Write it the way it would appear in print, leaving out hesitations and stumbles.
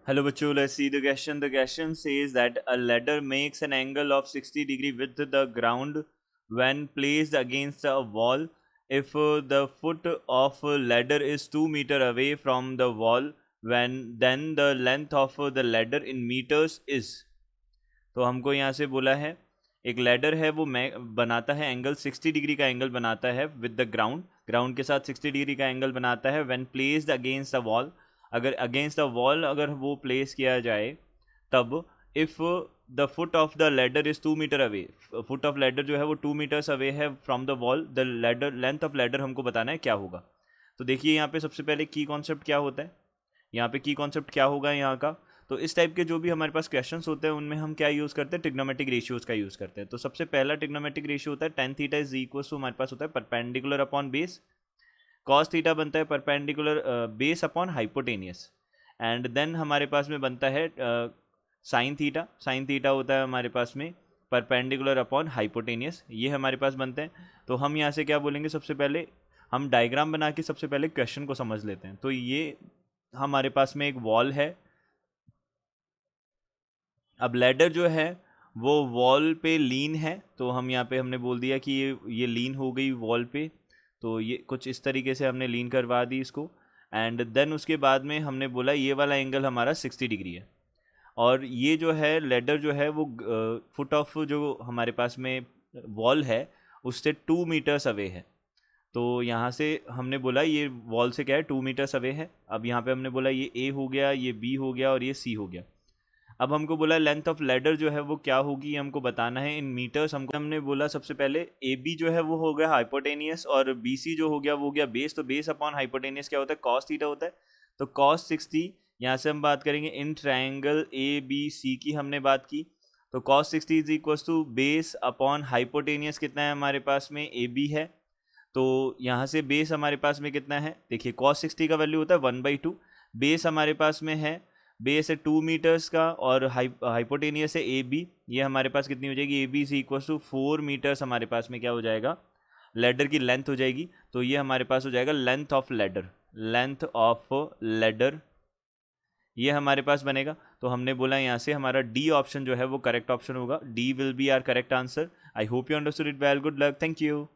Hello बच्चों, let's see the question. The question says that a ladder makes an angle of 60 degree with the ground when placed against a wall. If the foot of a ladder is 2 meter away from the wall, then the length of the ladder in meters is. तो हमको यहाँ से बोला है एक ladder है वो बनाता है एंगल 60 डिग्री का एंगल बनाता है विद द ग्राउंड के साथ 60 डिग्री का एंगल बनाता है when placed against the wall. अगर अगेंस्ट द वॉल अगर वो प्लेस किया जाए तब if the foot of the ladder is 2 metre away, foot of ladder जो है वो 2 मीटर्स अवे है from the wall, the ladder length of ladder हमको बताना है क्या होगा। तो देखिए यहाँ पे सबसे पहले की कॉन्सेप्ट क्या होता है, यहाँ पे की कॉन्सेप्ट क्या होगा यहाँ का। तो इस टाइप के जो भी हमारे पास क्वेश्चंस होते हैं उनमें हम क्या यूज़ करते हैं, ट्रिग्नोमेट्रिक रेशियोज़ का यूज़ करते हैं। तो सबसे पहला ट्रिग्नोमेट्रिक रेशियो होता है tan theta is equal to, हमारे पास होता है perpendicular upon base, cos theta बनता है perpendicular base upon hypotenuse, and then हमारे पास में बनता है साइन थीटा होता है हमारे पास में परपेंडिकुलर अपॉन हाइपोटेनियस, ये हमारे पास बनते हैं। तो हम यहाँ से क्या बोलेंगे, सबसे पहले हम डायग्राम बना के सबसे पहले क्वेश्चन को समझ लेते हैं। तो ये हमारे पास में एक वॉल है, अब लैडर जो है वो वॉल पे लीन है, तो हम यहाँ पे हमने बोल दिया कि ये लीन हो गई वॉल पे। तो ये कुछ इस तरीके से हमने लीन करवा दी इसको, एंड देन उसके बाद में हमने बोला ये वाला एंगल हमारा 60 डिग्री है, और ये जो है लैडर जो है वो फुट ऑफ जो हमारे पास में वॉल है उससे 2 मीटर्स अवे है। तो यहाँ से हमने बोला ये वॉल से क्या है 2 मीटर्स अवे है। अब यहाँ पे हमने बोला ये ए हो गया, ये बी हो गया और ये सी हो गया। अब हमको बोला लेंथ ऑफ लैडर जो है वो क्या होगी, ये हमको बताना है इन मीटर्स। हमने बोला सबसे पहले ए बी जो है वो हो गया हाइपोटेनियस और बी सी जो हो गया वो हो गया बेस। तो बेस अपॉन हाइपोटेनियस क्या होता है, कॉस थीटा होता है। तो कॉस 60, यहाँ से हम बात करेंगे in triangle A B C की हमने बात की। तो cos 60 is equal to base upon hypotenuse कितना है हमारे पास में, ए बी है। तो यहाँ से बेस हमारे पास में कितना है, देखिए कॉस 60 का वैल्यू होता है 1/2, बेस हमारे पास में है, बेस है 2 मीटर्स का और हाइपोटेनियस है ए बी, ये हमारे पास कितनी हो जाएगी, A B is equal to 4 metres हमारे पास में क्या हो जाएगा, लैडर की लेंथ हो जाएगी। तो ये हमारे पास हो जाएगा length of ladder, length of ladder ये हमारे पास बनेगा। तो हमने बोला यहाँ से हमारा डी ऑप्शन जो है वो करेक्ट ऑप्शन होगा, D will be our correct answer. I hope you understood it well, good luck, thank you.